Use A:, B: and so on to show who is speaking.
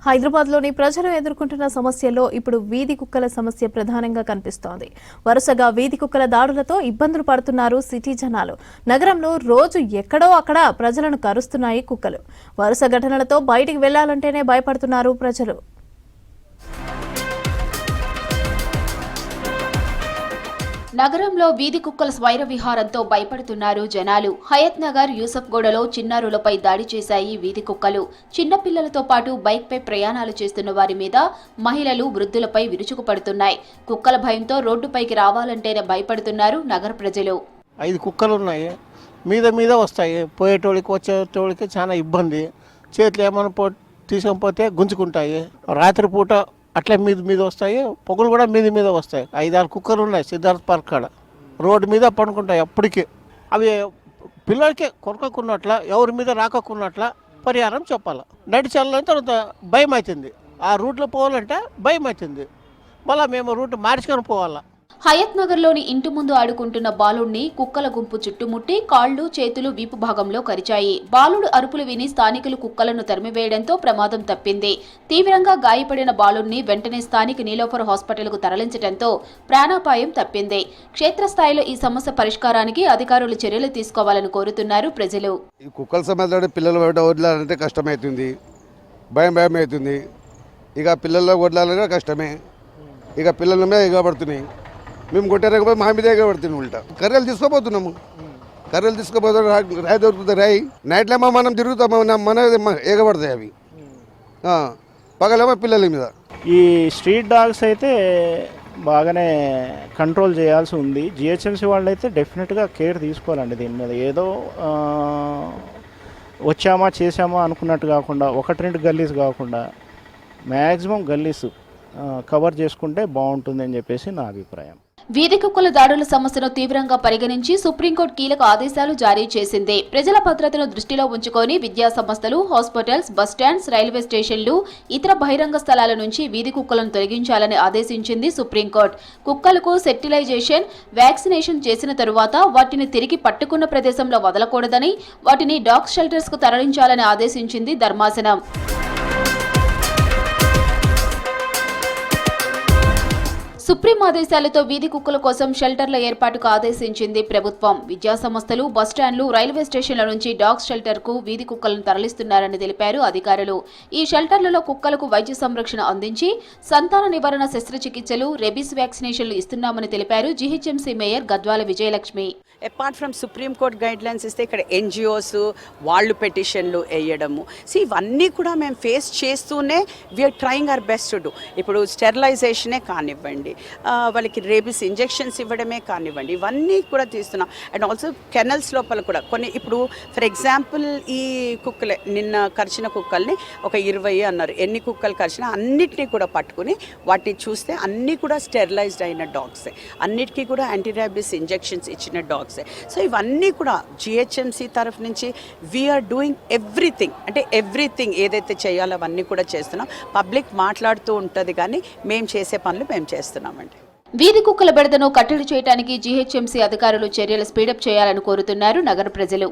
A: హైదరాబాద్లోని ప్రజలు ఎదుర్కొంటున్న సమస్యల్లో ఇప్పుడు వీధి కుక్కల సమస్య ప్రధానంగా కనిపిస్తోంది. వరుసగా వీధి కుక్కల దాడులతో ఇబ్బందులు పడుతున్నారు సిటీ జనాలు. నగరంలో రోజు ఎక్కడో అక్కడ ప్రజలను కరుస్తున్నాయి కుక్కలు. వరుస ఘటనలతో బయటికి వెళ్లాలంటేనే భయపడుతున్నారు ప్రజలు.
B: నగరంలో వీధి కుక్కల స్వైర విహారంతో భయపడుతున్నారు జనాలు. హయత్ నగర్, యూసఫ్ గూడలో చిన్నారులపై దాడి చేశాయి వీధి కుక్కలు. చిన్నపిల్లలతో పాటు బైక్పై ప్రయాణాలు చేస్తున్న వారి మీద, మహిళలు, వృద్ధులపై విరుచుకుపడుతున్నాయి. కుక్కల భయంతో రోడ్డుపైకి రావాలంటేనే భయపడుతున్నారు నగర ప్రజలు.
C: 5 కుక్కలు ఉన్నాయి, మీద వస్తాయి. పోయేటోళ్ళకి వచ్చేటోళ్ళకి చాలా ఇబ్బంది. చేతులు ఏమైనా తీసుకపోతే గుంజుకుంటాయి. రాత్రిపూట అట్లా మీద వస్తాయి, పొగలు కూడా మీద వస్తాయి. 5-6 కుక్కలు ఉన్నాయి సిద్ధార్థ్ పార్క్ కాడ. రోడ్డు మీద పడుకుంటాయి. అప్పటికి అవి పిల్లలకి కొరకకున్నట్ల, ఎవరి మీద రాకకున్నట్ల పరిహారం చెప్పాలి. నడిచాలని తర్వాత భయం అవుతుంది. ఆ రూట్లో పోవాలంటే భయం అవుతుంది. మళ్ళీ మేము రూట్ మార్చుకొని పోవాలా.
B: హయత్ నగర్లోని ఇంటి ముందు ఆడుకుంటున్న బాలుడిని కుక్కల గుంపు చుట్టుముట్టి కాళ్లు, చేతులు, వీపు భాగంలో కరిచాయి. బాలుడు అరుపులు విని స్థానికులు కుక్కలను తరిమివేయడంతో ప్రమాదం తప్పింది. తీవ్రంగా గాయపడిన బాలుడిని వెంటనే స్థానిక నీలోఫర్ హాస్పిటల్కు తరలించడంతో ప్రాణాపాయం తప్పింది. క్షేత్రస్థాయిలో ఈ సమస్య పరిష్కారానికి అధికారులు చర్యలు తీసుకోవాలని కోరుతున్నారు ప్రజలు.
D: ఈ కుక్కల సమస్య పిల్లలు వదలాలంటే కష్టమవుతుంది, భయం అవుతుంది. ఇక పిల్లల్లో వదలాలంటే కష్టమే. ఇక పిల్లల మీద ఎగబడుతున్నాయి. మేము కొట్టారకపోతే మా మీద ఎగబడుతున్నాం. ఉల్టా కర్రలు తీసుకోపోతున్నాము. కర్రలు తీసుకోపోతే రాయి దొరుకుతుంది. రాయి నైట్లేమో మనం తిరుగుతాము, మన ఎగబడతాయి అవి. పగలేమో పిల్లల మీద.
E: ఈ స్ట్రీట్ డాగ్స్ అయితే బాగానే కంట్రోల్ చేయాల్సి ఉంది. జిహెచ్ఎంసీ వాళ్ళు అయితే డెఫినెట్గా కేర్ తీసుకోవాలండి దీని మీద. ఏదో వచ్చామా చేసామా అనుకున్నట్టు కాకుండా, 1-2 గల్లీస్ కాకుండా మ్యాక్సిమం గల్లీస్ కవర్ చేసుకుంటే బాగుంటుందని చెప్పేసి నా అభిప్రాయం.
B: వీధి కుక్కల దాడుల సమస్యను తీవ్రంగా పరిగణించి సుప్రీంకోర్టు కీలక ఆదేశాలు జారీ చేసింది. ప్రజల భద్రతను దృష్టిలో ఉంచుకొని విద్యా సంస్థలు, హాస్పిటల్స్, బస్టాండ్స్, రైల్వే స్టేషన్లు, ఇతర బహిరంగ స్థలాల నుంచి వీధి కుక్కలను తొలగించాలని ఆదేశించింది సుప్రీంకోర్టు. కుక్కలకు సెటిలైజేషన్, వ్యాక్సినేషన్ చేసిన తరువాత వాటిని తిరిగి పట్టుకున్న ప్రదేశంలో వదలకూడదని, వాటిని డాగ్ షెల్టర్స్ కు తరలించాలని ఆదేశించింది ధర్మాసనం. సుప్రీం ఆదేశాలతో వీధి కుక్కల కోసం షెల్టర్ల ఏర్పాటుకు ఆదేశించింది ప్రభుత్వం. విద్యా సంస్థలు, బస్టాండ్లు, రైల్వే స్టేషన్ల నుంచి డాగ్ షెల్టర్కు వీధి కుక్కలను తరలిస్తున్నారని తెలిపారు అధికారులు. ఈ షెల్టర్లలో కుక్కలకు వైద్య సంరక్షణ అందించి సంతాన నివారణ శస్త్రచికిత్సలు, రెబీస్ వ్యాక్సినేషన్లు ఇస్తున్నామని తెలిపారు GHMC mayor Gadwal Vijayalakshmi.
F: Apart from supreme court guidelines ఇస్తే ఇక్కడ ఎన్జిఓస్ వాళ్ళు పెటిషన్లు వేయడము, ఇవన్నీ కూడా మేము ఫేస్ చేస్తూనే we are trying our best to do. ఇప్పుడు స్టెరిలైజేషనే కానివ్వండి, వాళ్ళకి రేబీస్ ఇంజెక్షన్స్ ఇవ్వడమే కానివ్వండి, ఇవన్నీ కూడా తీస్తున్నాం. అండ్ ఆల్సో కెనల్స్ లోపల కూడా కొన్ని, ఇప్పుడు ఫర్ ఎగ్జాంపుల్ ఈ కుక్కలే నిన్న కరిచిన కుక్కల్ని ఒక 20 అన్నారు. ఎన్ని కుక్కలు కరిచినా అన్నిటినీ కూడా పట్టుకుని వాటిని చూస్తే అన్నీ కూడా స్టెరిలైజ్డ్ అయిన డాగ్సే, అన్నిటికీ కూడా యాంటీ రేబీస్ ఇంజెక్షన్స్ ఇచ్చిన డాగ్స్. సో ఇవన్నీ కూడా జిహెచ్ఎంసీ తరఫు నుంచి వీఆర్ డూయింగ్ ఎవ్రీథింగ్, అంటే ఎవ్రీథింగ్ ఏదైతే చేయాలో అవన్నీ కూడా చేస్తున్నాం. పబ్లిక్ మాట్లాడుతూ ఉంటుంది కానీ మేము చేసే పనులు మేము చేస్తున్నామండి.
B: వీధి కుక్కల బెడదను కట్టడి చేయడానికి జీహెచ్ఎంసీ అధికారులు చర్యలు స్పీడప్ చేయాలని కోరుతున్నారు నగర ప్రజలు.